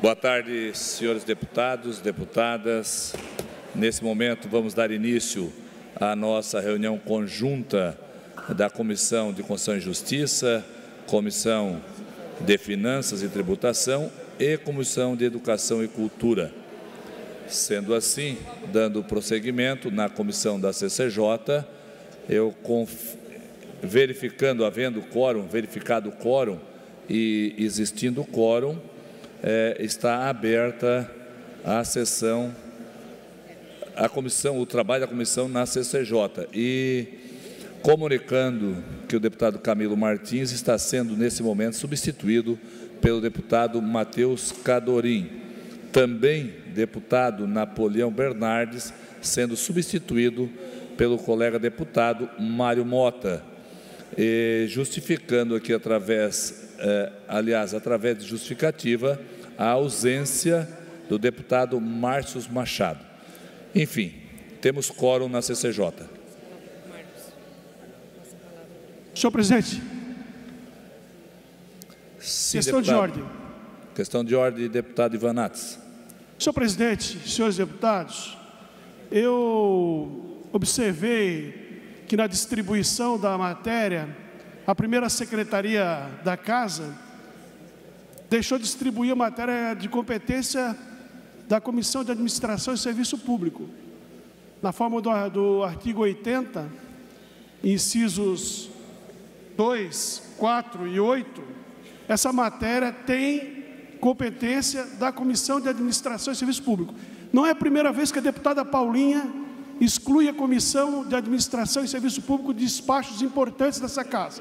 Boa tarde, senhores deputados, deputadas. Nesse momento, vamos dar início à nossa reunião conjunta da Comissão de Constituição e Justiça, Comissão de Finanças e Tributação e Comissão de Educação e Cultura. Sendo assim, dando prosseguimento na comissão da CCJ, eu verificado o quórum e existindo o quórum, está aberta a sessão, o trabalho da comissão na CCJ. E comunicando que o deputado Camilo Martins está sendo, nesse momento, substituído pelo deputado Matheus Cadorim. Também deputado Napoleão Bernardes, sendo substituído pelo colega deputado Mário Mota. E justificando aqui através de justificativa, a ausência do deputado Márcio Machado. Enfim, temos quórum na CCJ. Senhor presidente, Sim, questão de ordem. Questão de ordem, deputado Ivan Nats. Senhor presidente, senhores deputados, eu observei que na distribuição da matéria, a primeira secretaria da Casa deixou de distribuir a matéria de competência da Comissão de Administração e Serviço Público. Na forma do artigo 80, incisos 2, 4 e 8, essa matéria tem competência da Comissão de Administração e Serviço Público. Não é a primeira vez que a deputada Paulinha exclui a Comissão de Administração e Serviço Público de despachos importantes dessa Casa.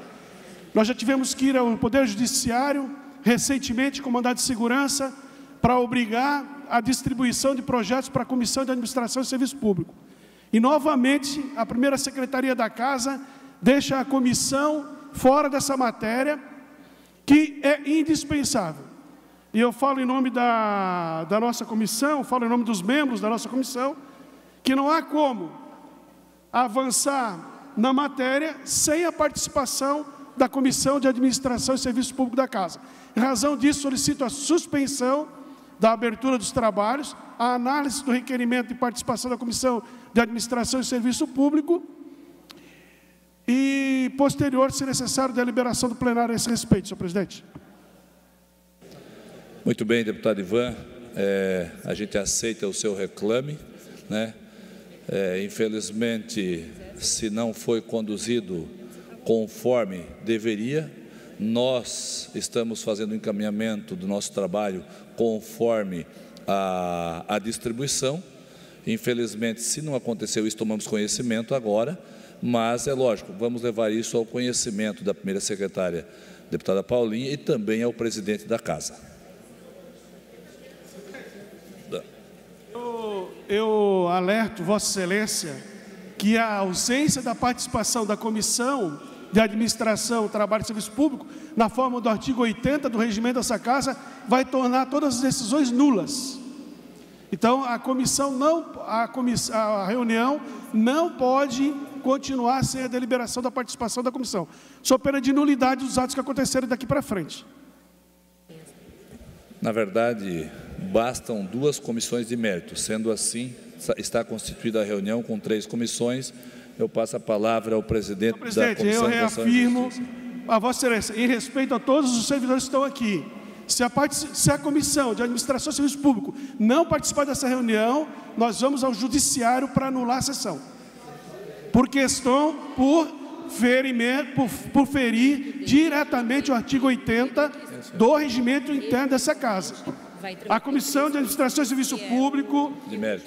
Nós já tivemos que ir ao Poder Judiciário, recentemente, com mandado de segurança, para obrigar a distribuição de projetos para a Comissão de Administração e Serviço Público. E, novamente, a primeira secretaria da Casa deixa a comissão fora dessa matéria, que é indispensável. E eu falo em nome da nossa comissão, falo em nome dos membros da nossa comissão, que não há como avançar na matéria sem a participação da Comissão de Administração e Serviço Público da Casa. Em razão disso, solicito a suspensão da abertura dos trabalhos, a análise do requerimento de participação da Comissão de Administração e Serviço Público e, posterior, se necessário, deliberação do plenário a esse respeito, senhor presidente. Muito bem, deputado Ivan, a gente aceita o seu reclame, né? Infelizmente, se não foi conduzido conforme deveria, nós estamos fazendo o encaminhamento do nosso trabalho conforme a distribuição. Infelizmente, se não aconteceu isso, tomamos conhecimento agora, mas é lógico, vamos levar isso ao conhecimento da primeira secretária, deputada Paulinha, e também ao presidente da Casa. Eu alerto Vossa Excelência que a ausência da participação da Comissão de Administração, Trabalho e Serviço Público, na forma do artigo 80 do regimento dessa Casa, vai tornar todas as decisões nulas. Então, a reunião não pode continuar sem a deliberação da participação da comissão, sob pena de nulidade dos atos que acontecerem daqui para frente. Na verdade, bastam 2 comissões de mérito. Sendo assim, está constituída a reunião com 3 comissões. Eu passo a palavra ao presidente da Comissão de Constituição e Justiça. Eu reafirmo a Vossa Excelência, em respeito a todos os servidores que estão aqui, se a Comissão de Administração e Serviço Público não participar dessa reunião, nós vamos ao Judiciário para anular a sessão. Por ferir diretamente o artigo 80 do regimento interno dessa Casa. A Comissão de Administração e Serviço Público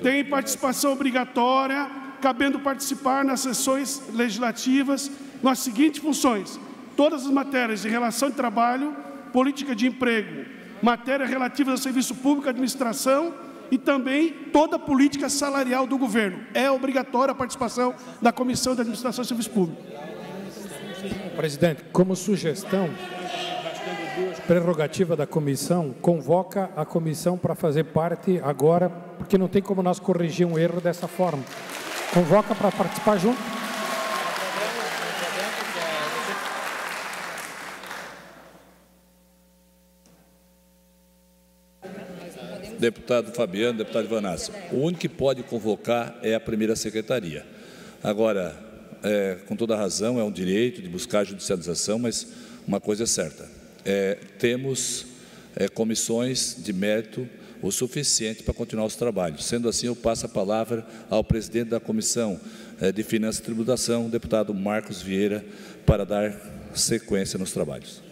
tem participação obrigatória, cabendo participar nas sessões legislativas nas seguintes funções: todas as matérias de relação de trabalho, política de emprego, matérias relativas ao serviço público, administração e também toda a política salarial do governo. É obrigatória a participação da Comissão de Administração e Serviço Público. Presidente, como sugestão, prerrogativa da comissão, convoca a comissão para fazer parte agora, porque não tem como nós corrigir um erro dessa forma. Convoca para participar junto. Deputado Fabiano, deputado Ivanácio, o único que pode convocar é a primeira secretaria. Agora, com toda razão, é um direito de buscar a judicialização, mas uma coisa é certa, temos comissões de mérito o suficiente para continuar os trabalhos. Sendo assim, eu passo a palavra ao presidente da Comissão de Finanças e Tributação, deputado Marcos Vieira, para dar sequência nos trabalhos.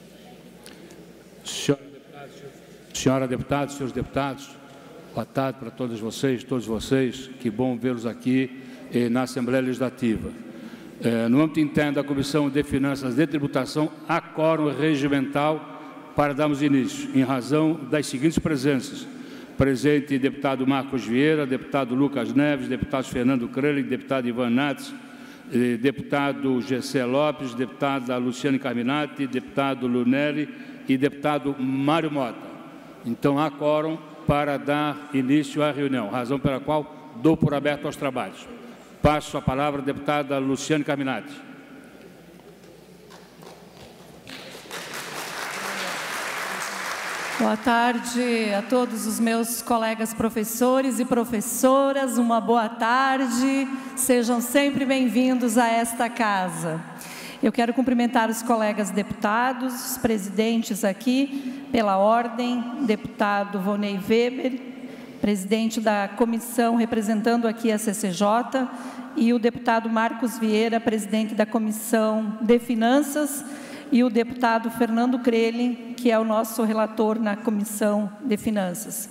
Senhora deputada, senhores deputados, boa tarde para todos vocês, que bom vê-los aqui na Assembleia Legislativa. No âmbito interno da Comissão de Finanças e Tributação, há quórum regimental para darmos início, em razão das seguintes presenças: presente deputado Marcos Vieira, deputado Lucas Neves, deputado Fernando Crelli, deputado Ivan Nats, deputado Gessé Lopes, deputada Luciane Carminati, deputado Lunelli e deputado Mário Mota. Então, há quórum para dar início à reunião, razão pela qual dou por aberto aos trabalhos. Passo a palavra à deputada Luciane Carminati. Boa tarde a todos os meus colegas professores e professoras, uma boa tarde, sejam sempre bem-vindos a esta casa. Eu quero cumprimentar os colegas deputados, os presidentes aqui, pela ordem, deputado Vonei Weber, presidente da comissão representando aqui a CCJ, e o deputado Marcos Vieira, presidente da Comissão de Finanças, e o deputado Fernando Crelli, que é o nosso relator na Comissão de Finanças.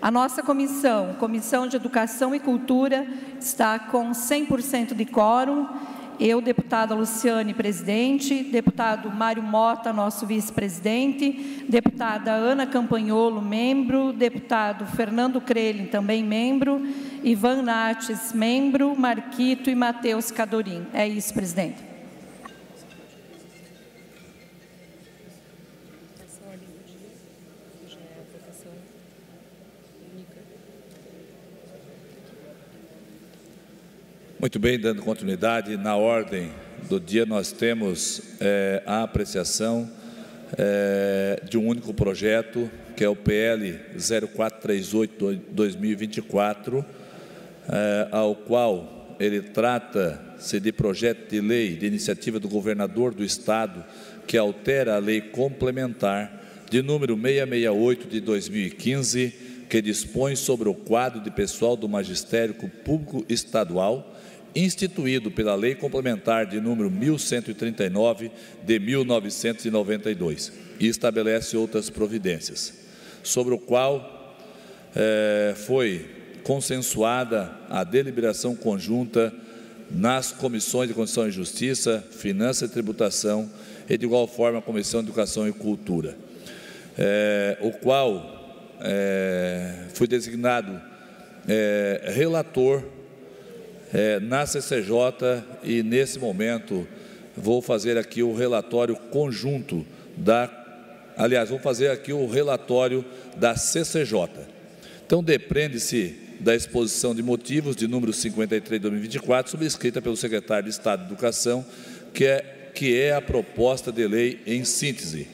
A nossa Comissão de Educação e Cultura, está com 100% de quórum. Eu, deputada Luciane, presidente, deputado Mário Mota, nosso vice-presidente, deputada Ana Campagnolo, membro, deputado Fernando Crelli, também membro, Ivan Nates, membro, Marquito e Matheus Cadorim. É isso, presidente. Muito bem, dando continuidade, na ordem do dia nós temos a apreciação de um único projeto, que é o PL 0438-2024, ao qual ele trata-se de projeto de lei de iniciativa do governador do Estado, que altera a lei complementar de número 668 de 2015, que dispõe sobre o quadro de pessoal do Magistério Público Estadual, instituído pela Lei Complementar de número 1139 de 1992, e estabelece outras providências, sobre o qual foi consensuada a deliberação conjunta nas comissões de Constituição e Justiça, Finanças e Tributação e, de igual forma, a Comissão de Educação e Cultura, o qual foi designado relator na CCJ, e nesse momento vou fazer aqui o relatório conjunto vou fazer aqui o relatório da CCJ. Então, depreende-se da exposição de motivos de número 53 de 2024, subscrita pelo secretário de Estado de Educação, que é a proposta de lei em síntese.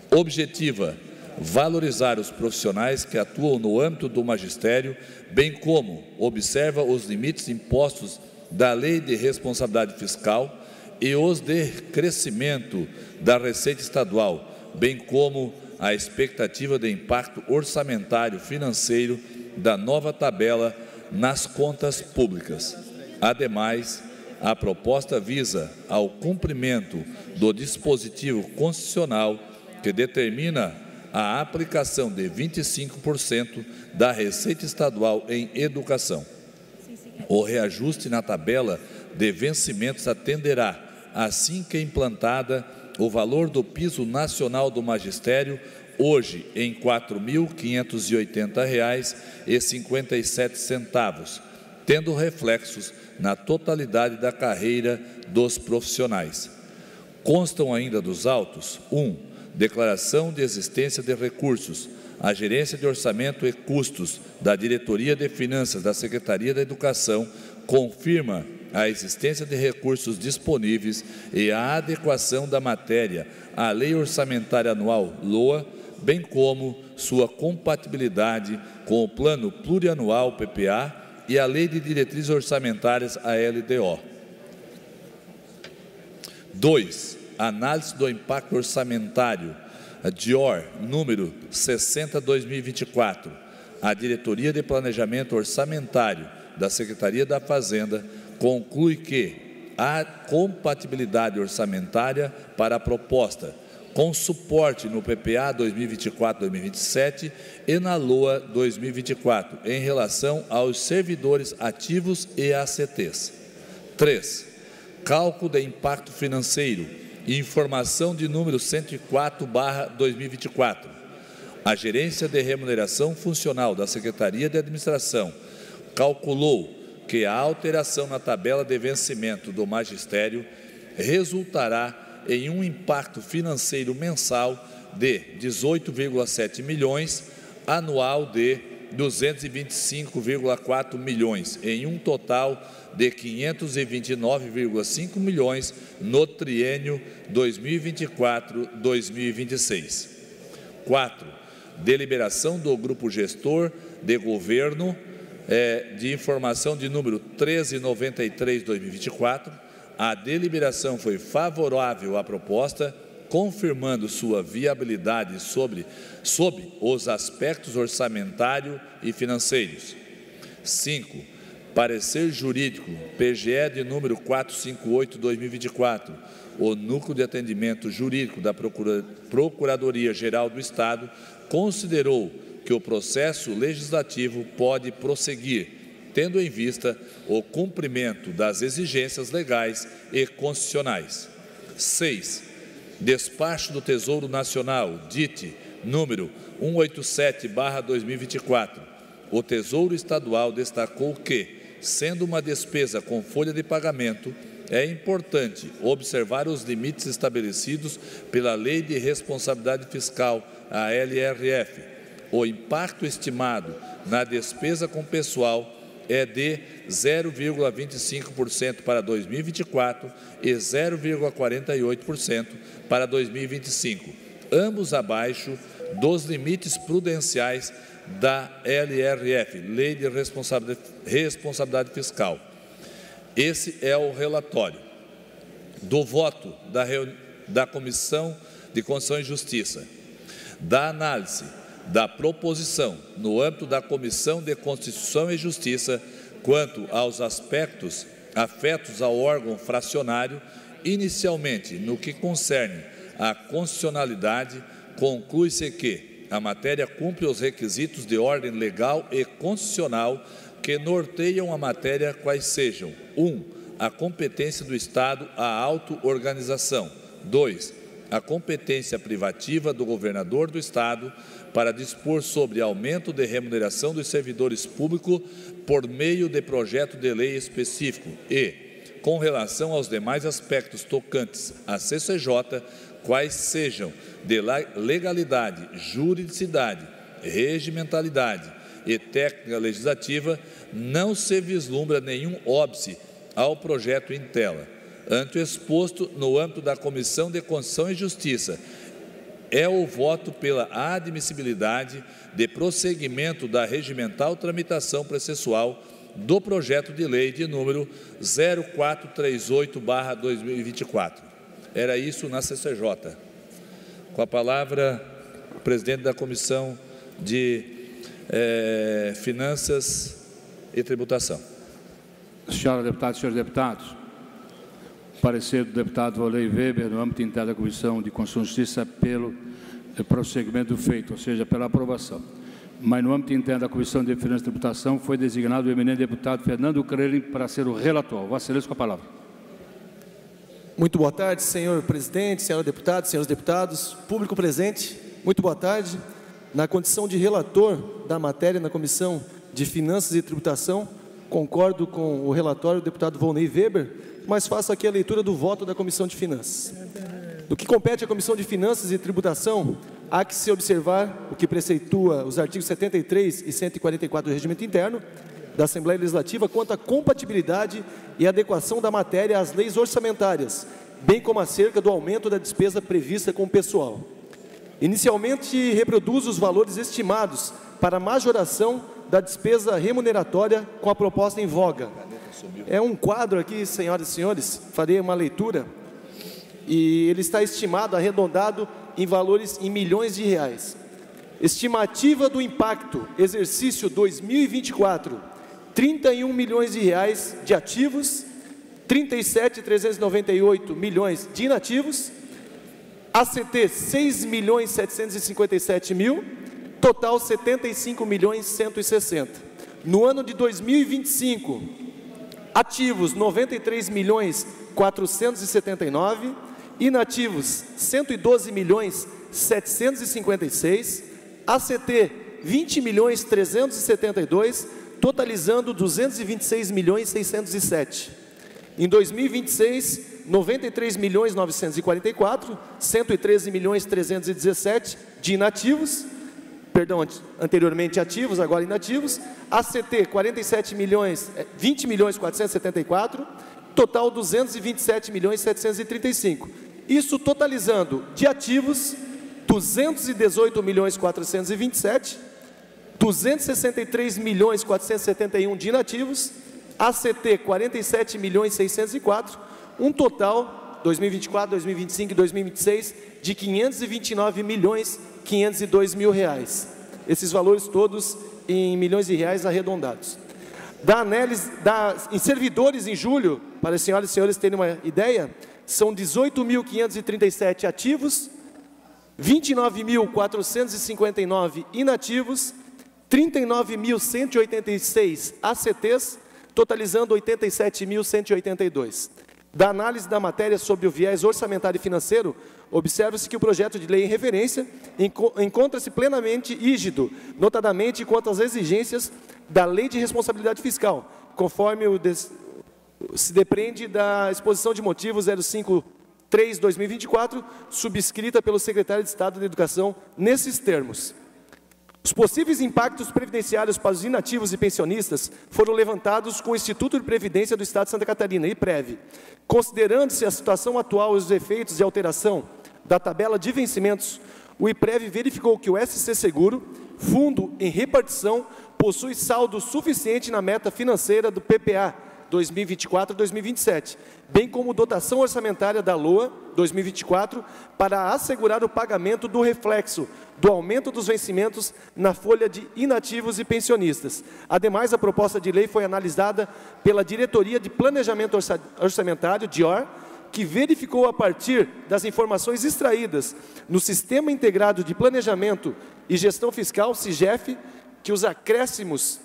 Objetiva: valorizar os profissionais que atuam no âmbito do magistério, bem como observa os limites impostos da Lei de Responsabilidade Fiscal e os de crescimento da Receita Estadual, bem como a expectativa de impacto orçamentário financeiro da nova tabela nas contas públicas. Ademais, a proposta visa ao cumprimento do dispositivo constitucional que determina a aplicação de 25% da Receita Estadual em educação. O reajuste na tabela de vencimentos atenderá, assim que implantada, o valor do piso nacional do magistério, hoje em R$ 4.580,57, tendo reflexos na totalidade da carreira dos profissionais. Constam ainda dos autos: 1. Declaração de existência de recursos. A Gerência de Orçamento e Custos da Diretoria de Finanças da Secretaria da Educação confirma a existência de recursos disponíveis e a adequação da matéria à Lei Orçamentária Anual, LOA, bem como sua compatibilidade com o Plano Plurianual PPA e a Lei de Diretrizes Orçamentárias, a LDO. 2. Análise do impacto orçamentário, DIOR, número 60/2024. A Diretoria de Planejamento Orçamentário da Secretaria da Fazenda conclui que há compatibilidade orçamentária para a proposta, com suporte no PPA 2024-2027 e na LOA 2024, em relação aos servidores ativos e ACTs. 3. Cálculo de impacto financeiro e informação de número 104/2024. A Gerência de Remuneração Funcional da Secretaria de Administração calculou que a alteração na tabela de vencimento do magistério resultará em um impacto financeiro mensal de 18,7 milhões, anual de 225,4 milhões, em um total de 529,5 milhões no triênio 2024-2026. 4. Deliberação do Grupo Gestor de Governo de informação de número 1393/2024, a deliberação foi favorável à proposta, confirmando sua viabilidade sob os aspectos orçamentário e financeiros. 5. Parecer jurídico, PGE de número 458/2024, o Núcleo de Atendimento Jurídico da Procuradoria-Geral do Estado considerou que o processo legislativo pode prosseguir, tendo em vista o cumprimento das exigências legais e constitucionais. 6. Despacho do Tesouro Nacional, DIT, número 187/2024. O Tesouro Estadual destacou que, sendo uma despesa com folha de pagamento, é importante observar os limites estabelecidos pela Lei de Responsabilidade Fiscal, a LRF. O impacto estimado na despesa com pessoal é de 0,25% para 2024 e 0,48% para 2025, ambos abaixo dos limites prudenciais da LRF, Lei de Responsabilidade Fiscal. Esse é o relatório do voto da Comissão de Constituição e Justiça, da análise da proposição no âmbito da Comissão de Constituição e Justiça quanto aos aspectos afetos ao órgão fracionário. Inicialmente, no que concerne à constitucionalidade, conclui-se que a matéria cumpre os requisitos de ordem legal e constitucional que norteiam a matéria, quais sejam: 1. A competência do Estado à auto-organização. 2. A competência privativa do governador do Estado para dispor sobre aumento de remuneração dos servidores públicos por meio de projeto de lei específico e, com relação aos demais aspectos tocantes à CCJ, quais sejam de legalidade, juridicidade, regimentalidade e técnica legislativa, não se vislumbra nenhum óbice ao projeto em tela. Ante o exposto, no âmbito da Comissão de Constituição e Justiça, é o voto pela admissibilidade de prosseguimento da regimental tramitação processual do projeto de lei de número 0438/2024. Era isso na CCJ. Com a palavra, o presidente da Comissão de Finanças e Tributação. Senhora deputada, senhores deputados, parecer do deputado Volney Weber, no âmbito interno da Comissão de Constituição e Justiça, pelo prosseguimento do feito, ou seja, pela aprovação. Mas no âmbito interno da Comissão de Finanças e Tributação foi designado o eminente deputado Fernando Crelin para ser o relator. Vossa Excelência, com a palavra. Muito boa tarde, senhor presidente, senhora deputada, senhores deputados, público presente, muito boa tarde. Na condição de relator da matéria na Comissão de Finanças e Tributação, concordo com o relatório do deputado Volney Weber, mas faço aqui a leitura do voto da Comissão de Finanças. No que compete à Comissão de Finanças e Tributação, há que se observar o que preceitua os artigos 73 e 144 do Regimento Interno da Assembleia Legislativa quanto à compatibilidade e adequação da matéria às leis orçamentárias, bem como acerca do aumento da despesa prevista com o pessoal. Inicialmente, reproduz os valores estimados para majoração da despesa remuneratória com a proposta em voga. É um quadro aqui, senhoras e senhores, farei uma leitura, e ele está estimado, arredondado, em valores em milhões de reais. Estimativa do impacto, exercício 2024, 31 milhões de reais de ativos, 37.398 milhões de inativos, ACT 6 milhões 757 mil, total 75 milhões 160. No ano de 2025, ativos 93 milhões 479, inativos 112 milhões 756, ACT 20 milhões 372, totalizando 226 milhões 607. Em 2026, 93 milhões 944, 113 milhões 317 de inativos, perdão, anteriormente ativos, agora inativos, ACT 47 milhões, 20 milhões 474, total 227 milhões 735. Isso totalizando de ativos 218 milhões 427, 263 milhões 471 de inativos, ACT 47 milhões 604, um total 2024, 2025 e 2026 de 529 milhões 502 mil reais. Esses valores todos em milhões de reais arredondados. Da análise em servidores em julho, para as senhoras e senhores terem uma ideia, são 18.537 ativos, 29.459 inativos, 39.186 ACTs, totalizando 87.182. Da análise da matéria sobre o viés orçamentário e financeiro, observa-se que o projeto de lei em referência encontra-se plenamente rígido, notadamente quanto às exigências da Lei de Responsabilidade Fiscal, conforme se depreende da exposição de motivos 053/2024, subscrita pelo secretário de Estado da Educação, nesses termos. Os possíveis impactos previdenciários para os inativos e pensionistas foram levantados com o Instituto de Previdência do Estado de Santa Catarina, IPREV. Considerando-se a situação atual e os efeitos de alteração da tabela de vencimentos, o IPREV verificou que o SC Seguro, fundo em repartição, possui saldo suficiente na meta financeira do PPA 2024-2027, bem como dotação orçamentária da LOA 2024 para assegurar o pagamento do reflexo do aumento dos vencimentos na folha de inativos e pensionistas. Ademais, a proposta de lei foi analisada pela Diretoria de Planejamento Orçamentário, DIOR, que verificou a partir das informações extraídas no Sistema Integrado de Planejamento e Gestão Fiscal, SIGEF, que os acréscimos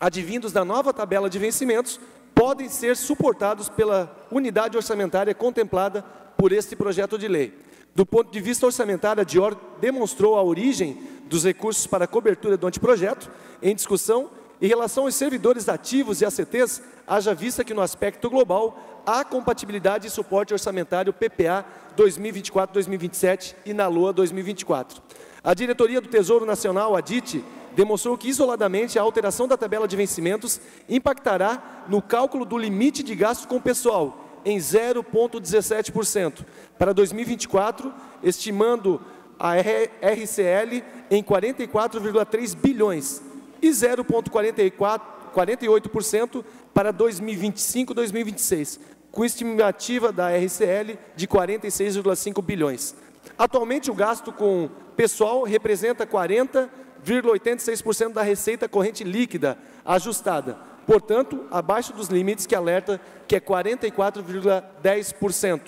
advindos da nova tabela de vencimentos podem ser suportados pela unidade orçamentária contemplada por este projeto de lei. Do ponto de vista orçamentário, a DIOR demonstrou a origem dos recursos para a cobertura do anteprojeto em discussão em relação aos servidores ativos e ACTs, haja vista que no aspecto global há compatibilidade e suporte orçamentário PPA 2024-2027 e na LOA 2024. A Diretoria do Tesouro Nacional, a DIT, demonstrou que isoladamente a alteração da tabela de vencimentos impactará no cálculo do limite de gasto com pessoal em 0,17% para 2024, estimando a RCL em 44,3 bilhões e 0,48% para 2025-2026, com estimativa da RCL de 46,5 bilhões. Atualmente, o gasto com pessoal representa 40,86% da receita corrente líquida ajustada, portanto, abaixo dos limites que alerta, que é 44,10%,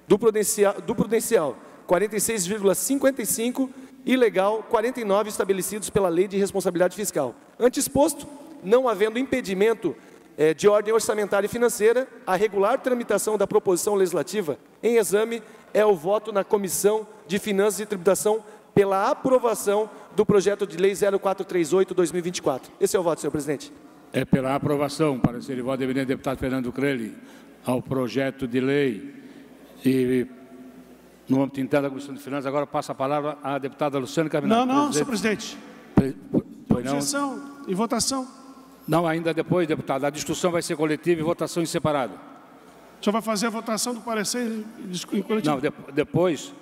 do prudencial 46,55% e legal 49% estabelecidos pela Lei de Responsabilidade Fiscal. Antes exposto, não havendo impedimento de ordem orçamentária e financeira, a regular tramitação da proposição legislativa em exame é o voto na Comissão de Finanças e Tributação pela aprovação do projeto de lei 0438/2024. Esse é o voto, senhor presidente. É pela aprovação, parecer de voto do eminente deputado Fernando Crelli, ao projeto de lei e no âmbito interno da Comissão de Finanças. Agora passa a palavra à deputada Luciane Carminati. Não, senhor presidente. Objeção e votação. Não, ainda depois, deputado. A discussão vai ser coletiva e votação em separado. O senhor vai fazer a votação do parecer em coletivo? Não, depois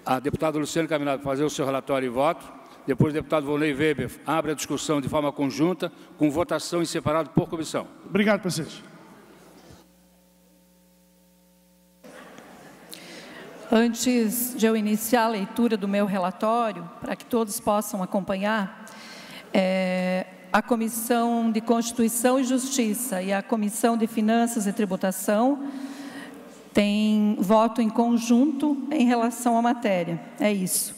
a deputada Luciane Carminati fazer o seu relatório e voto. Depois o deputado Volney Weber abre a discussão de forma conjunta, com votação em separado por comissão. Obrigado, presidente. Antes de eu iniciar a leitura do meu relatório, para que todos possam acompanhar, a Comissão de Constituição e Justiça e a Comissão de Finanças e Tributação têm voto em conjunto em relação à matéria. É isso.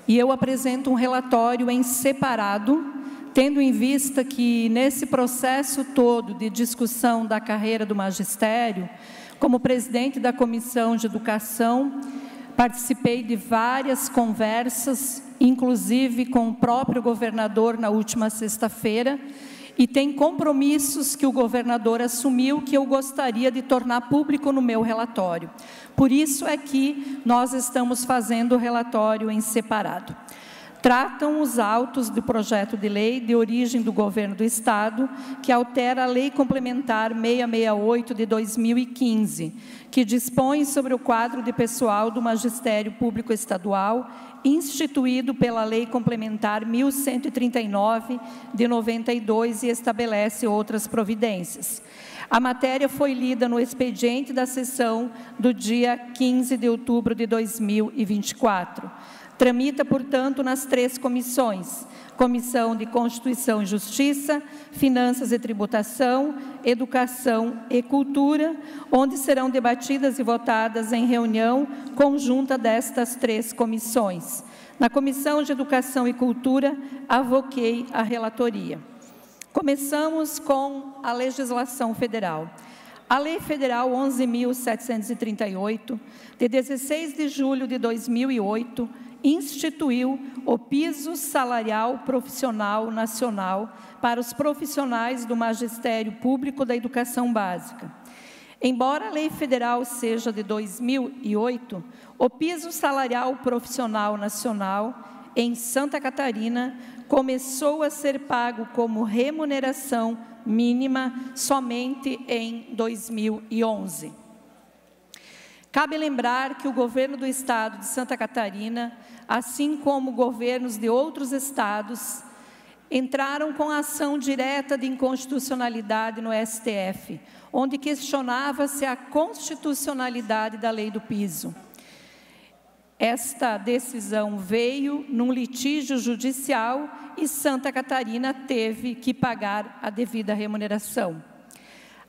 E eu apresento um relatório em separado, tendo em vista que nesse processo todo de discussão da carreira do magistério, como presidente da Comissão de Educação, participei de várias conversas, inclusive com o próprio governador na última sexta-feira, e tem compromissos que o governador assumiu que eu gostaria de tornar público no meu relatório. Por isso é que nós estamos fazendo o relatório em separado. Tratam os autos do projeto de lei de origem do Governo do Estado, que altera a Lei Complementar 668 de 2015, que dispõe sobre o quadro de pessoal do Magistério Público Estadual, instituído pela Lei Complementar 1139 de 92 e estabelece outras providências. A matéria foi lida no expediente da sessão do dia 15 de outubro de 2024. Tramita, portanto, nas 3 comissões: Comissão de Constituição e Justiça, Finanças e Tributação, Educação e Cultura, onde serão debatidas e votadas em reunião conjunta destas 3 comissões. Na Comissão de Educação e Cultura, avoquei a relatoria. Começamos com a legislação federal. A Lei Federal 11.738, de 16 de julho de 2008, instituiu o piso salarial profissional nacional para os profissionais do Magistério Público da Educação Básica. Embora a Lei Federal seja de 2008, o piso salarial profissional nacional em Santa Catarina começou a ser pago como remuneração mínima somente em 2011. Cabe lembrar que o governo do estado de Santa Catarina, assim como governos de outros estados, entraram com ação direta de inconstitucionalidade no STF, onde questionava-se a constitucionalidade da lei do piso. Esta decisão veio num litígio judicial e Santa Catarina teve que pagar a devida remuneração.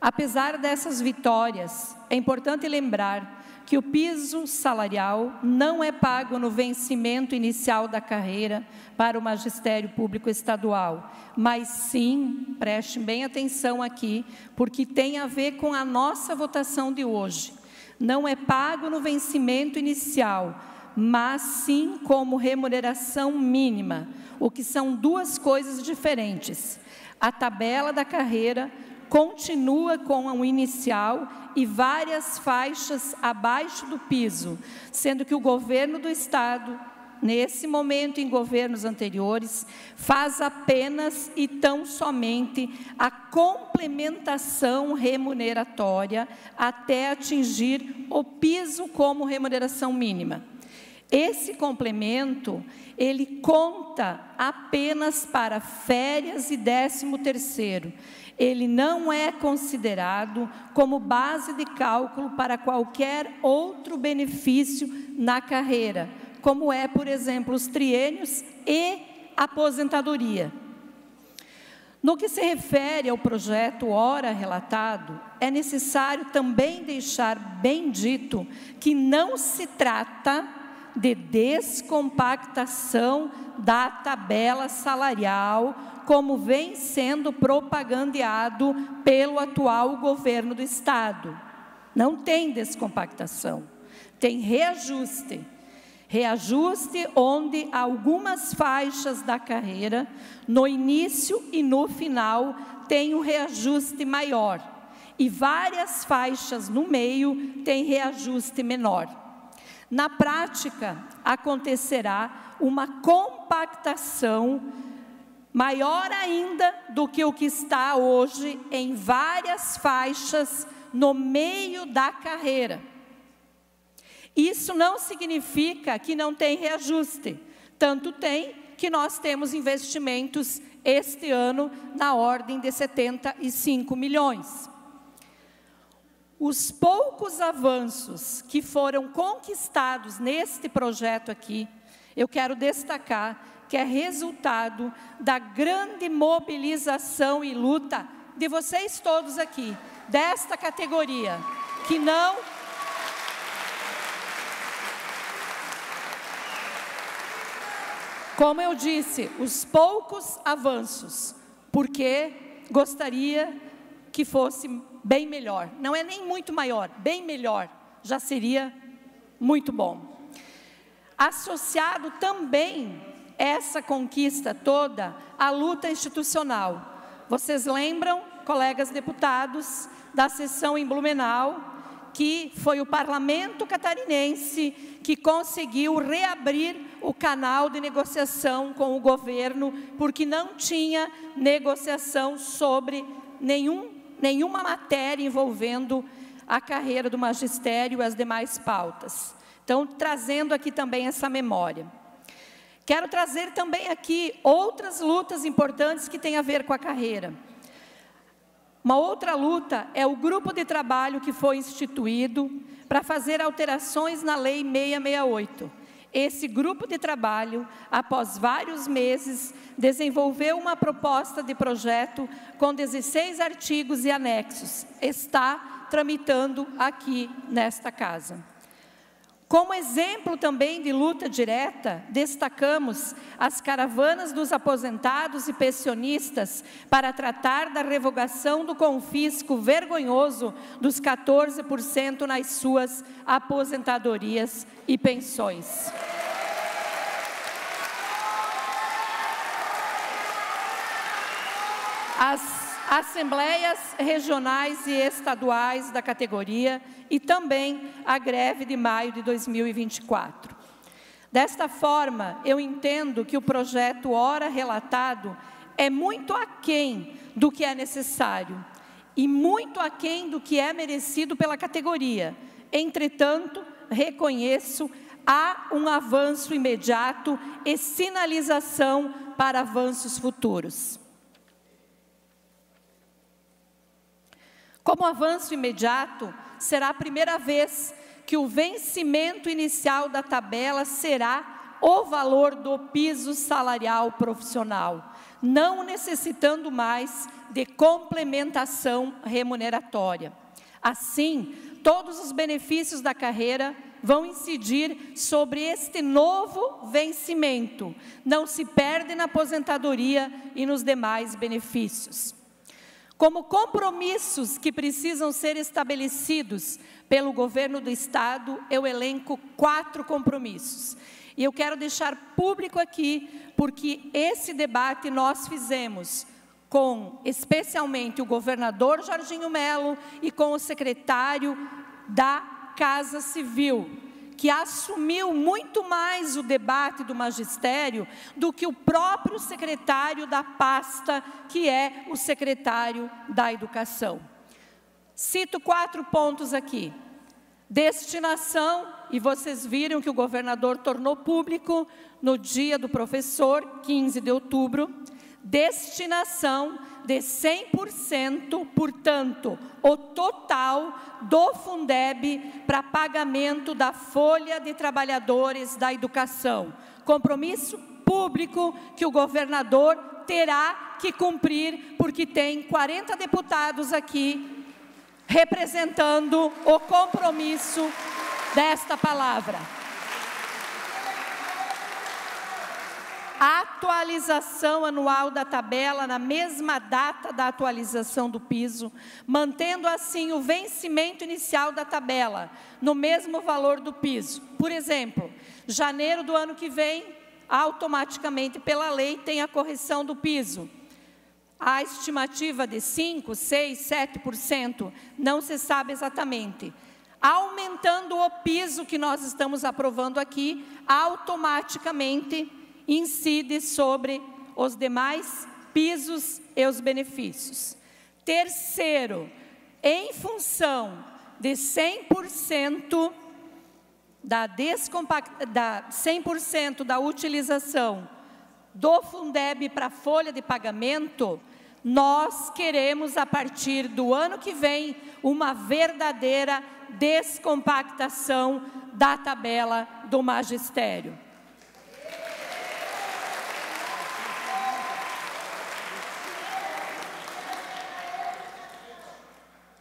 Apesar dessas vitórias, é importante lembrar que o piso salarial não é pago no vencimento inicial da carreira para o Magistério Público Estadual, mas sim, prestem bem atenção aqui, porque tem a ver com a nossa votação de hoje. Não é pago no vencimento inicial, mas sim como remuneração mínima, o que são 2 coisas diferentes. A tabela da carreira continua com o inicial e várias faixas abaixo do piso, sendo que o governo do estado, nesse momento em governos anteriores, faz apenas e tão somente a complementação remuneratória até atingir o piso como remuneração mínima. Esse complemento, ele conta apenas para férias e 13º. Ele não é considerado como base de cálculo para qualquer outro benefício na carreira, como é, por exemplo, os triênios e aposentadoria. No que se refere ao projeto ora relatado, é necessário também deixar bem dito que não se trata de descompactação da tabela salarial, como vem sendo propagandeado pelo atual governo do estado. Não tem descompactação, tem reajuste. Reajuste onde algumas faixas da carreira, no início e no final, tem um reajuste maior, e várias faixas no meio têm reajuste menor. Na prática, acontecerá uma compactação maior ainda do que o que está hoje em várias faixas no meio da carreira. Isso não significa que não tem reajuste, tanto tem que nós temos investimentos este ano na ordem de 75 milhões. Os poucos avanços que foram conquistados neste projeto aqui, eu quero destacar que é resultado da grande mobilização e luta de vocês todos aqui, desta categoria, que não... Como eu disse, os poucos avanços, porque gostaria que fosse bem melhor. Não é nem muito maior, bem melhor, já seria muito bom. Associado também essa conquista toda à luta institucional. Vocês lembram, colegas deputados, da sessão em Blumenau, que foi o parlamento catarinense que conseguiu reabrir o canal de negociação com o governo, porque não tinha negociação sobre nenhuma matéria envolvendo a carreira do magistério e as demais pautas. Então, trazendo aqui também essa memória. Quero trazer também aqui outras lutas importantes que têm a ver com a carreira. Uma outra luta é o grupo de trabalho que foi instituído para fazer alterações na Lei 668. Esse grupo de trabalho, após vários meses, desenvolveu uma proposta de projeto com 16 artigos e anexos. Está tramitando aqui nesta casa. Como exemplo também de luta direta, destacamos as caravanas dos aposentados e pensionistas para tratar da revogação do confisco vergonhoso dos 14% nas suas aposentadorias e pensões. As assembleias regionais e estaduais da categoria e também a greve de maio de 2024. Desta forma, eu entendo que o projeto ora relatado é muito aquém do que é necessário e muito aquém do que é merecido pela categoria. Entretanto, reconheço, há um avanço imediato e sinalização para avanços futuros. Como avanço imediato, será a primeira vez que o vencimento inicial da tabela será o valor do piso salarial profissional, não necessitando mais de complementação remuneratória. Assim, todos os benefícios da carreira vão incidir sobre este novo vencimento, não se perde na aposentadoria e nos demais benefícios. Como compromissos que precisam ser estabelecidos pelo governo do Estado, eu elenco 4 compromissos. E eu quero deixar público aqui, porque esse debate nós fizemos com, especialmente, o governador Jorginho Melo e com o secretário da Casa Civil, que assumiu muito mais o debate do magistério do que o próprio secretário da pasta, que é o secretário da Educação. Cito 4 pontos aqui. Destinação, e vocês viram que o governador tornou público no dia do professor, 15 de outubro, destinação de 100%, portanto, o total do Fundeb para pagamento da folha de trabalhadores da educação. Compromisso público que o governador terá que cumprir, porque tem 40 deputados aqui representando o compromisso desta palavra. Atualização anual da tabela na mesma data da atualização do piso, mantendo assim o vencimento inicial da tabela no mesmo valor do piso. Por exemplo, janeiro do ano que vem, automaticamente pela lei tem a correção do piso. A estimativa de 5%, 6%, 7%, não se sabe exatamente. Aumentando o piso que nós estamos aprovando aqui, automaticamente incide sobre os demais pisos e os benefícios. Terceiro, em função de 100% 100% da utilização do Fundeb para folha de pagamento, nós queremos, a partir do ano que vem, uma verdadeira descompactação da tabela do magistério.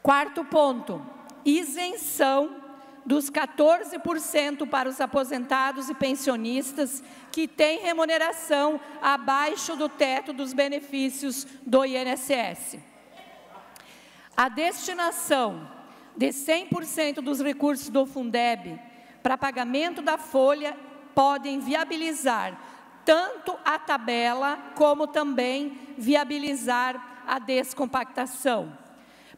Quarto ponto, isenção dos 14% para os aposentados e pensionistas que têm remuneração abaixo do teto dos benefícios do INSS. A destinação de 100% dos recursos do Fundeb para pagamento da folha podem viabilizar tanto a tabela como também viabilizar a descompactação.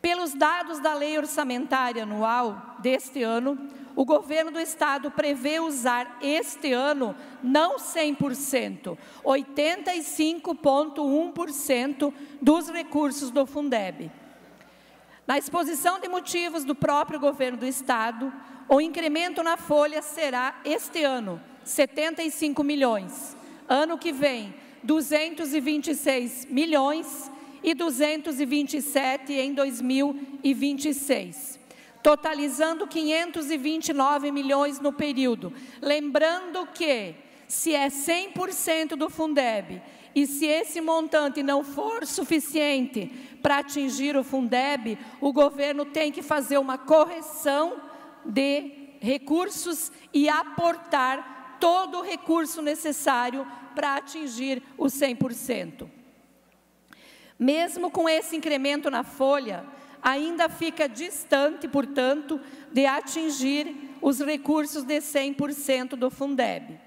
Pelos dados da Lei Orçamentária Anual deste ano, o governo do Estado prevê usar este ano não 100%, 85,1% dos recursos do Fundeb. Na exposição de motivos do próprio governo do Estado, o incremento na folha será este ano 75 milhões, ano que vem 226 milhões e 227 em 2026, totalizando 529 milhões no período. Lembrando que, se é 100% do Fundeb e se esse montante não for suficiente para atingir o Fundeb, o governo tem que fazer uma correção de recursos e aportar todo o recurso necessário para atingir o 100%. Mesmo com esse incremento na folha, ainda fica distante, portanto, de atingir os recursos de 100% do Fundeb.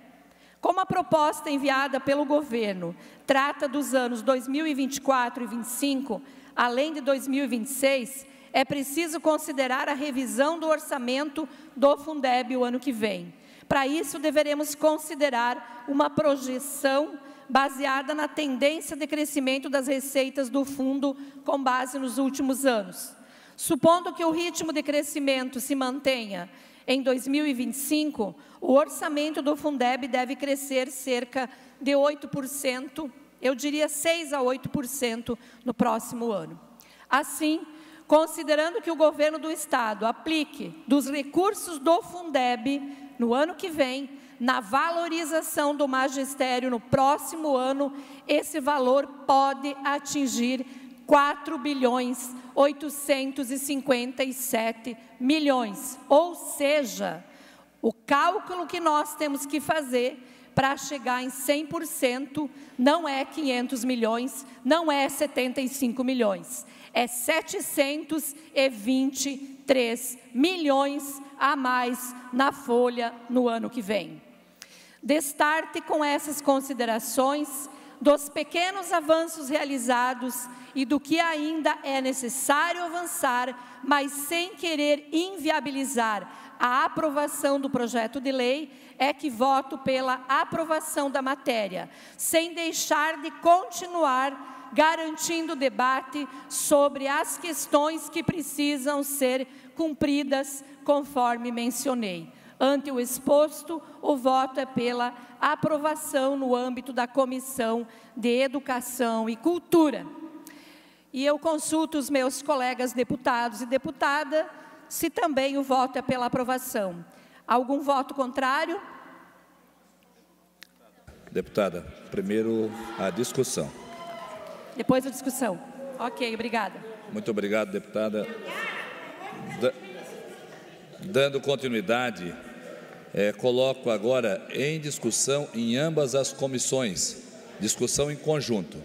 Como a proposta enviada pelo governo trata dos anos 2024 e 2025, além de 2026, é preciso considerar a revisão do orçamento do Fundeb o ano que vem. Para isso, deveremos considerar uma projeção baseada na tendência de crescimento das receitas do fundo com base nos últimos anos. Supondo que o ritmo de crescimento se mantenha em 2025, o orçamento do Fundeb deve crescer cerca de 8%, eu diria 6% a 8% no próximo ano. Assim, considerando que o governo do Estado aplique dos recursos do Fundeb no ano que vem, na valorização do magistério no próximo ano, esse valor pode atingir 4,857 bilhões. Ou seja, o cálculo que nós temos que fazer para chegar em 100% não é 500 milhões, não é 75 milhões, é 723 milhões a mais na folha no ano que vem. Destarte com essas considerações dos pequenos avanços realizados e do que ainda é necessário avançar, mas sem querer inviabilizar a aprovação do projeto de lei, é que voto pela aprovação da matéria, sem deixar de continuar garantindo o debate sobre as questões que precisam ser cumpridas, conforme mencionei. Ante o exposto, o voto é pela aprovação no âmbito da Comissão de Educação e Cultura. E eu consulto os meus colegas deputados e deputada se também o voto é pela aprovação. Algum voto contrário? Deputada, primeiro a discussão. Depois a discussão. Ok, obrigada. Muito obrigado, deputada. Dando continuidade, coloco agora em discussão em ambas as comissões, discussão em conjunto.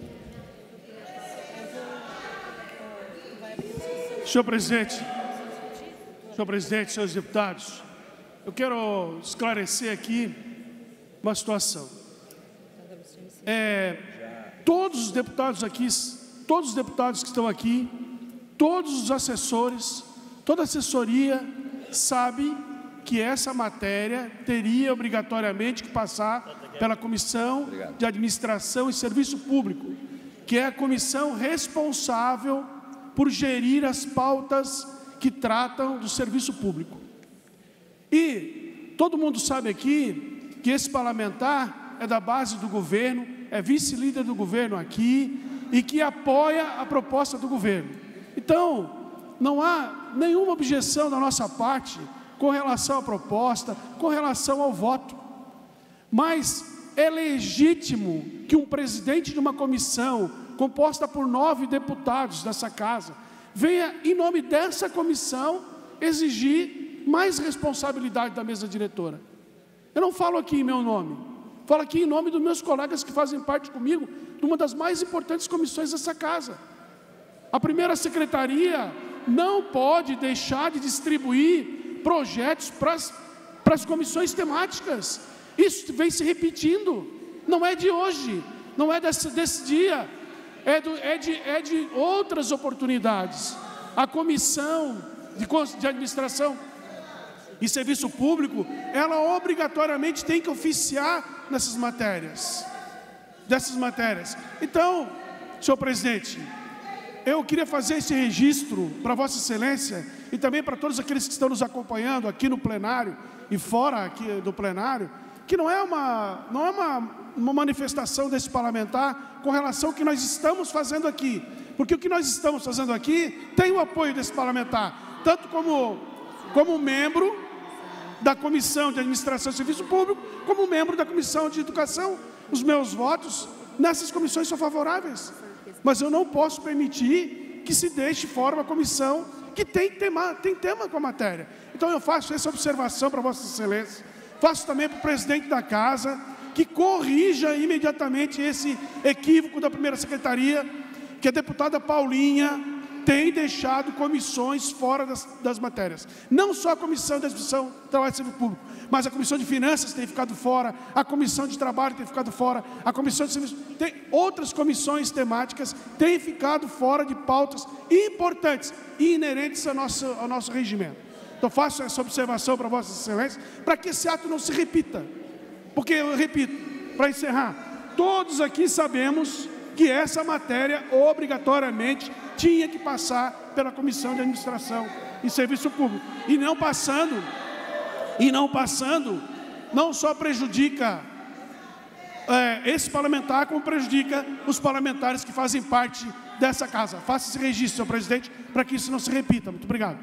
Senhor presidente, senhores deputados, eu quero esclarecer aqui uma situação. Todos os deputados aqui, todos os deputados que estão aqui, todos os assessores, toda a assessoria sabe que essa matéria teria obrigatoriamente que passar pela Comissão de Administração e Serviço Público, que é a comissão responsável por gerir as pautas que tratam do serviço público. E todo mundo sabe aqui que esse parlamentar é da base do governo, é vice-líder do governo aqui e que apoia a proposta do governo. Então, não há nenhuma objeção da nossa parte com relação à proposta, com relação ao voto. Mas é legítimo que um presidente de uma comissão composta por 9 deputados dessa casa venha, em nome dessa comissão, exigir mais responsabilidade da mesa diretora. Eu não falo aqui em meu nome, falo aqui em nome dos meus colegas que fazem parte comigo de uma das mais importantes comissões dessa casa. A primeira secretaria não pode deixar de distribuir projetos para as comissões temáticas. Isso vem se repetindo, não é de hoje, não é desse dia, é de outras oportunidades. A comissão de administração e serviço público, ela obrigatoriamente tem que oficiar dessas matérias. Então, senhor presidente, eu queria fazer esse registro para Vossa Excelência e também para todos aqueles que estão nos acompanhando aqui no plenário e fora aqui do plenário, que não é uma manifestação desse parlamentar com relação ao que nós estamos fazendo aqui, porque o que nós estamos fazendo aqui tem o apoio desse parlamentar, tanto como membro da Comissão de Administração e Serviço Público, como membro da Comissão de Educação. Os meus votos nessas comissões são favoráveis, mas eu não posso permitir que se deixe fora uma comissão que tem tema com a matéria. Então eu faço essa observação para Vossa Excelência, faço também para o presidente da casa, que corrija imediatamente esse equívoco da primeira secretaria, que a deputada Paulinha tem deixado comissões fora das matérias. Não só a Comissão de Administração, Trabalho e Serviço Público, mas a Comissão de Finanças tem ficado fora, a Comissão de Trabalho tem ficado fora, a Comissão de Serviço, outras comissões temáticas têm ficado fora de pautas importantes e inerentes ao nosso regimento. Então faço essa observação para Vossa Excelência, para que esse ato não se repita. Porque, eu repito, para encerrar, todos aqui sabemos que essa matéria obrigatoriamente tinha que passar pela Comissão de Administração e Serviço Público. E não passando, não só prejudica esse parlamentar, como prejudica os parlamentares que fazem parte dessa casa. Faça esse registro, senhor presidente, para que isso não se repita. Muito obrigado.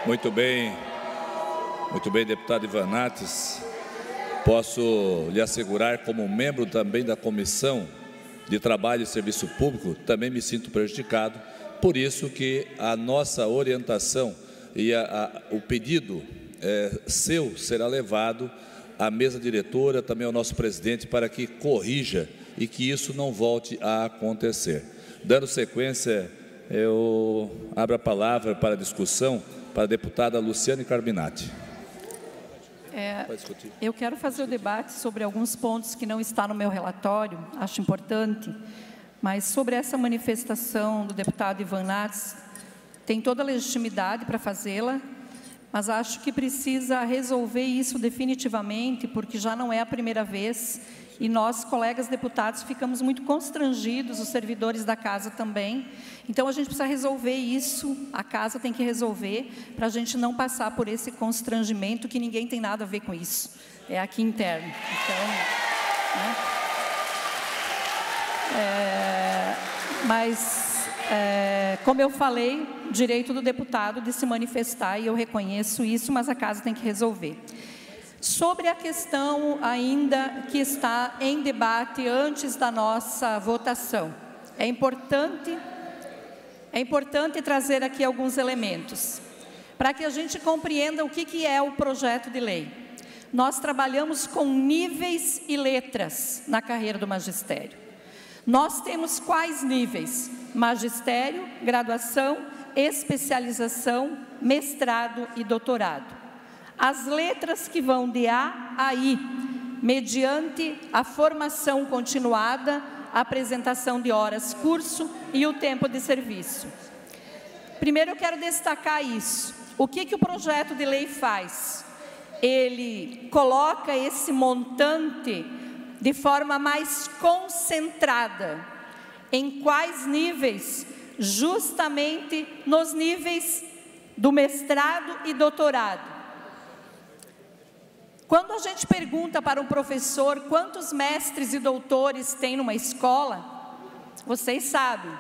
Muito bem, deputado Ivan Nates. Posso lhe assegurar, como membro também da Comissão de Trabalho e Serviço Público, também me sinto prejudicado, por isso que a nossa orientação e o pedido seu será levado à mesa diretora, também ao nosso presidente, para que corrija e que isso não volte a acontecer. Dando sequência, eu abro a palavra para a discussão para a deputada Luciane Carbinati. Eu quero fazer o debate sobre alguns pontos que não está no meu relatório, acho importante, mas sobre essa manifestação do deputado Ivan Nates, tem toda a legitimidade para fazê-la, mas acho que precisa resolver isso definitivamente, porque já não é a primeira vez, e nós, colegas deputados, ficamos muito constrangidos, os servidores da casa também. Então, a gente precisa resolver isso, a casa tem que resolver, para a gente não passar por esse constrangimento, que ninguém tem nada a ver com isso, é aqui interno. Então, como eu falei, direito do deputado de se manifestar, e eu reconheço isso, mas a casa tem que resolver. Sobre a questão ainda que está em debate antes da nossa votação, é importante trazer aqui alguns elementos, para que a gente compreenda o que é o projeto de lei. Nós trabalhamos com níveis e letras na carreira do magistério. Nós temos quais níveis? Magistério, graduação, especialização, mestrado e doutorado. As letras que vão de A a I, mediante a formação continuada, a apresentação de horas curso e o tempo de serviço. Primeiro eu quero destacar isso. O que o projeto de lei faz? Ele coloca esse montante de forma mais concentrada. Em quais níveis? Justamente nos níveis do mestrado e doutorado. Quando a gente pergunta para um professor quantos mestres e doutores tem numa escola, vocês sabem,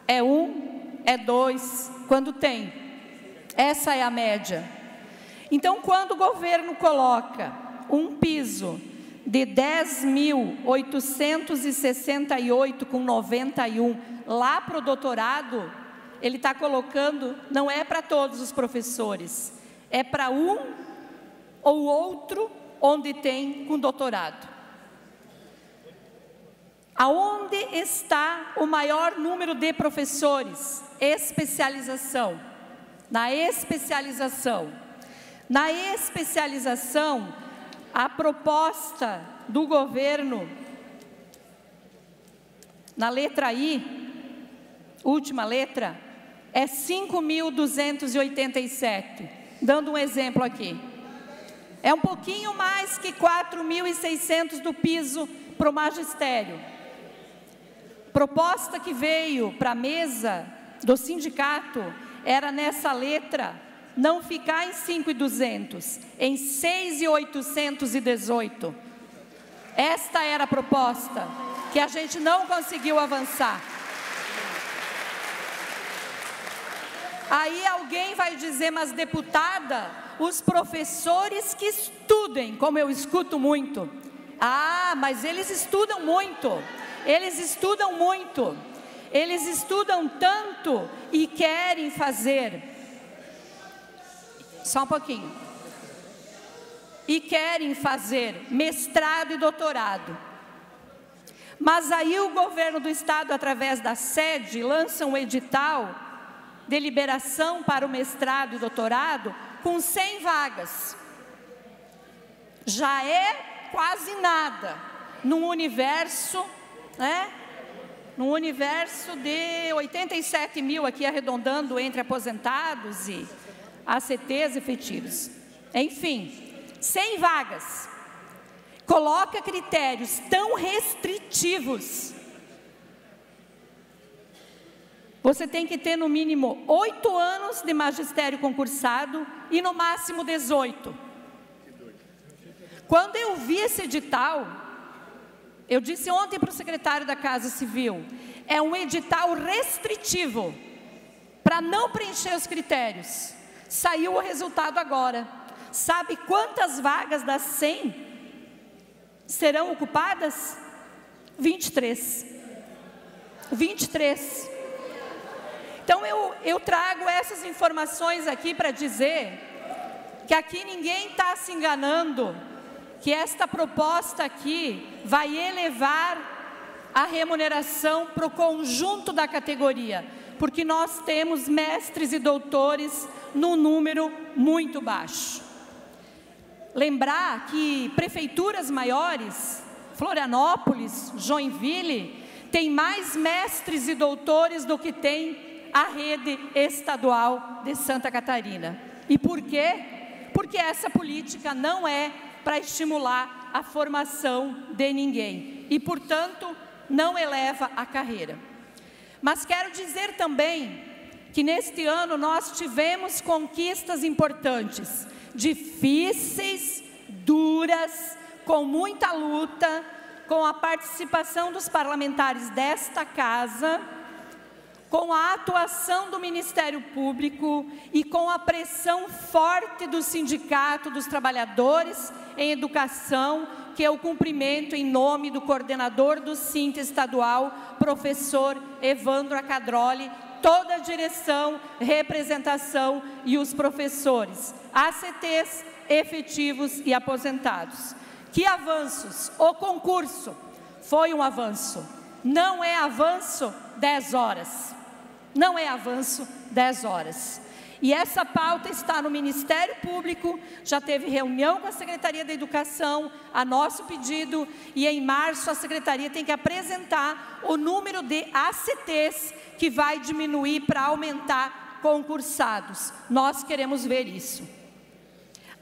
é 1, é 2, quando tem. Essa é a média. Então, quando o governo coloca um piso de 10.868,91 lá para o doutorado, ele está colocando, não é para todos os professores, é para um ou outro onde tem com doutorado. Aonde está o maior número de professores? Especialização. Na especialização. Na especialização, a proposta do governo, na letra I, última letra, é 5.287. Dando um exemplo aqui. É um pouquinho mais que 4.600 do piso para o magistério. Proposta que veio para a mesa do sindicato era nessa letra não ficar em 5.200, em 6.818. Esta era a proposta que a gente não conseguiu avançar. Aí alguém vai dizer, mas deputada, os professores que estudem, como eu escuto muito. Ah, mas eles estudam muito, eles estudam muito, eles estudam tanto e querem fazer. Só um pouquinho. E querem fazer mestrado e doutorado. Mas aí o governo do estado, através da sede, lança um edital de liberação para o mestrado e doutorado com 100 vagas. Já é quase nada num universo, né? Num universo de 87 mil, aqui arredondando entre aposentados e ACTs efetivos. Enfim, 100 vagas. Coloca critérios tão restritivos. Você tem que ter no mínimo 8 anos de magistério concursado e no máximo 18. Quando eu vi esse edital, eu disse ontem para o secretário da Casa Civil, é um edital restritivo, para não preencher os critérios. Saiu o resultado agora. Sabe quantas vagas das 100 serão ocupadas? 23. 23. Então eu trago essas informações aqui para dizer que aqui ninguém está se enganando, que esta proposta aqui vai elevar a remuneração para o conjunto da categoria, porque nós temos mestres e doutores num número muito baixo. Lembrar que prefeituras maiores, Florianópolis, Joinville, tem mais mestres e doutores do que tem a rede estadual de Santa Catarina. E por quê? Porque essa política não é para estimular a formação de ninguém e, portanto, não eleva a carreira. Mas quero dizer também que neste ano nós tivemos conquistas importantes, difíceis, duras, com muita luta, com a participação dos parlamentares desta casa, com a atuação do Ministério Público e com a pressão forte do Sindicato dos Trabalhadores em Educação, que eu cumprimento em nome do coordenador do SINT estadual, professor Evandro Acadroli, toda a direção, representação e os professores, ACTs, efetivos e aposentados. Que avanços! O concurso foi um avanço. Não é avanço 10 horas. Não é avanço 10 horas. E essa pauta está no Ministério Público, já teve reunião com a Secretaria da Educação, a nosso pedido, e em março a Secretaria tem que apresentar o número de ACTs que vai diminuir para aumentar concursados. Nós queremos ver isso.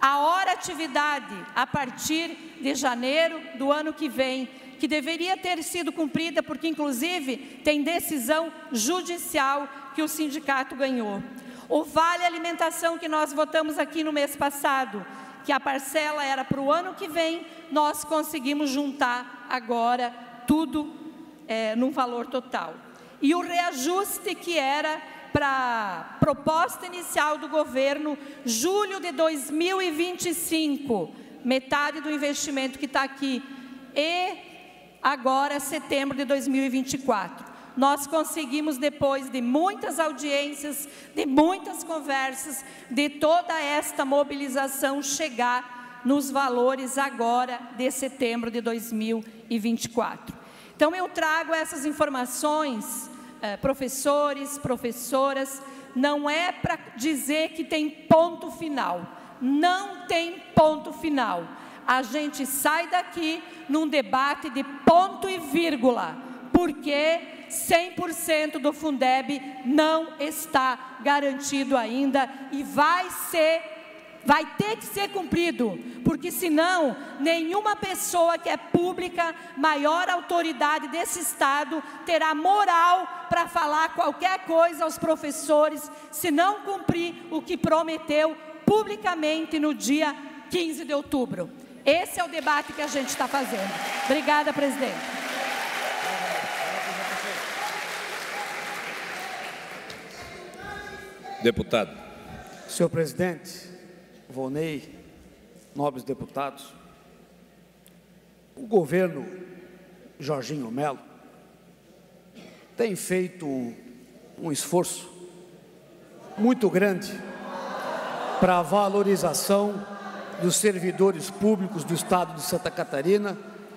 A hora atividade a partir de janeiro do ano que vem, que deveria ter sido cumprida, porque inclusive tem decisão judicial que o sindicato ganhou. O Vale Alimentação que nós votamos aqui no mês passado, que a parcela era para o ano que vem, nós conseguimos juntar agora tudo num valor total. E o reajuste que era para a proposta inicial do governo, julho de 2025, metade do investimento que está aqui, e agora setembro de 2024. Nós conseguimos, depois de muitas audiências, de muitas conversas, de toda esta mobilização, chegar nos valores agora de setembro de 2024. Então, eu trago essas informações, professores, professoras, não é para dizer que tem ponto final, não tem ponto final. A gente sai daqui num debate de ponto e vírgula, porque 100% do Fundeb não está garantido ainda e vai ter que ser cumprido, porque senão nenhuma pessoa que é pública, maior autoridade desse Estado, terá moral para falar qualquer coisa aos professores, se não cumprir o que prometeu publicamente no dia 15 de outubro. Esse é o debate que a gente está fazendo. Obrigada, presidente. Deputado. Senhor presidente, Volney, nobres deputados, o governo Jorginho Melo tem feito um esforço muito grande para a valorização dos servidores públicos do Estado de Santa Catarina,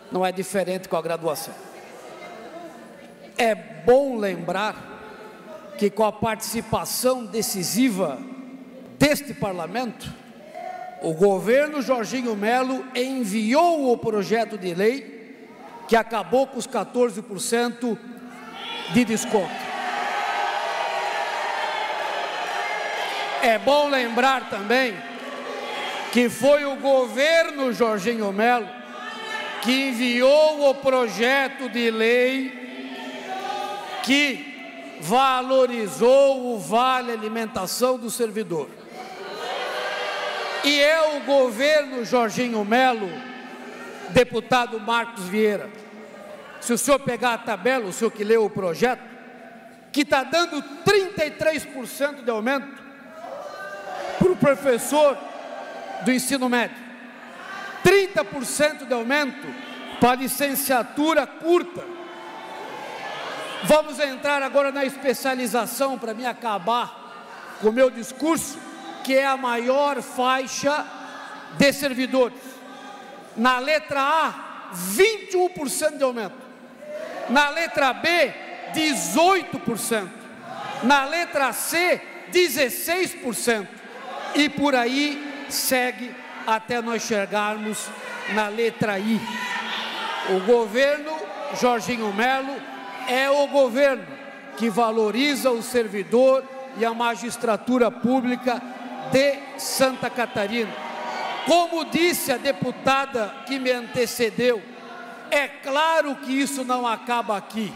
não é diferente com a graduação. É bom lembrar que, com a participação decisiva deste parlamento, o governo Jorginho Melo enviou o projeto de lei que acabou com os 14% de desconto. É bom lembrar também que foi o governo Jorginho Melo que enviou o projeto de lei que valorizou o vale alimentação do servidor. E é o governo Jorginho Melo, deputado Marcos Vieira, se o senhor pegar a tabela, o senhor que leu o projeto, que está dando 33% de aumento para o professor do ensino médio, 30% de aumento para a licenciatura curta. Vamos entrar agora na especialização, para mim acabar com o meu discurso, que é a maior faixa de servidores. Na letra A, 21% de aumento. Na letra B, 18%. Na letra C, 16%. E por aí segue até nós chegarmos na letra I. O governo Jorginho Melo é o governo que valoriza o servidor e a magistratura pública de Santa Catarina. Como disse a deputada que me antecedeu, é claro que isso não acaba aqui.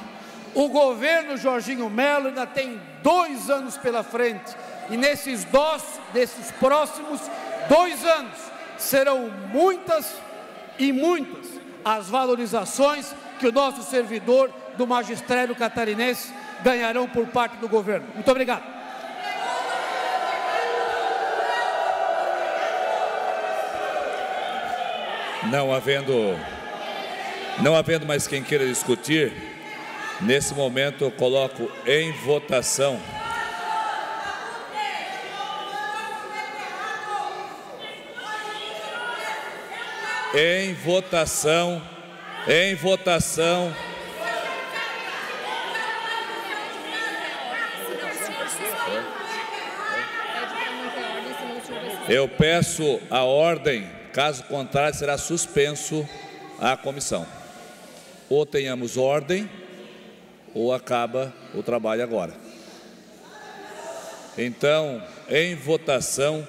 O governo Jorginho Melo ainda tem 2 anos pela frente, e nesses próximos 2 anos serão muitas e muitas as valorizações que o nosso servidor do magistério catarinense ganharão por parte do governo. Muito obrigado. Não havendo mais quem queira discutir, nesse momento eu coloco em votação eu peço a ordem, caso contrário será suspenso a comissão. Ou tenhamos ordem, ou acaba o trabalho agora. Então, em votação,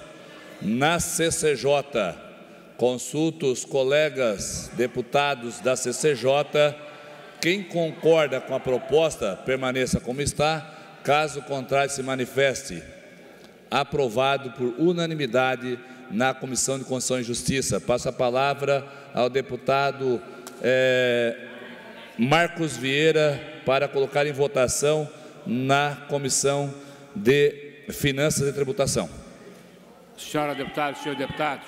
na CCJ, consulto os colegas deputados da CCJ, quem concorda com a proposta, permaneça como está, caso contrário se manifeste. Aprovado por unanimidade na Comissão de Constituição e Justiça. Passo a palavra ao deputado Marcos Vieira para colocar em votação na Comissão de Finanças e Tributação. Senhora deputada, senhor deputado,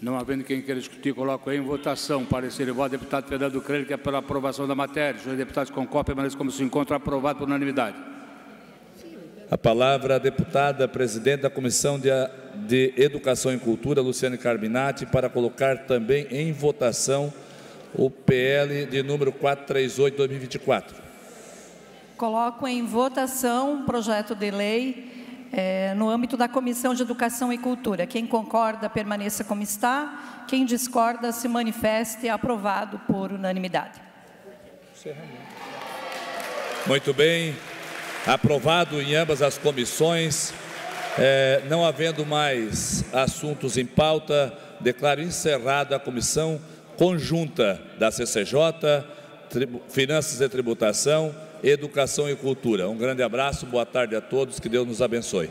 não havendo quem queira discutir, coloco em votação. Parecer e voto, deputado Fernando Crelli, que é pela aprovação da matéria. Senhores deputados, concordam, permaneçam como se encontra, aprovado por unanimidade. A palavra à deputada presidente da Comissão de Educação e Cultura, Luciane Carminati, para colocar também em votação o PL de número 438/2024. Coloco em votação o projeto de lei no âmbito da Comissão de Educação e Cultura. Quem concorda, permaneça como está. Quem discorda, se manifeste. Aprovado por unanimidade. Muito bem. Aprovado em ambas as comissões. Não havendo mais assuntos em pauta, declaro encerrada a Comissão Conjunta da CCJ, Finanças e Tributação, Educação e Cultura. Um grande abraço, boa tarde a todos, que Deus nos abençoe.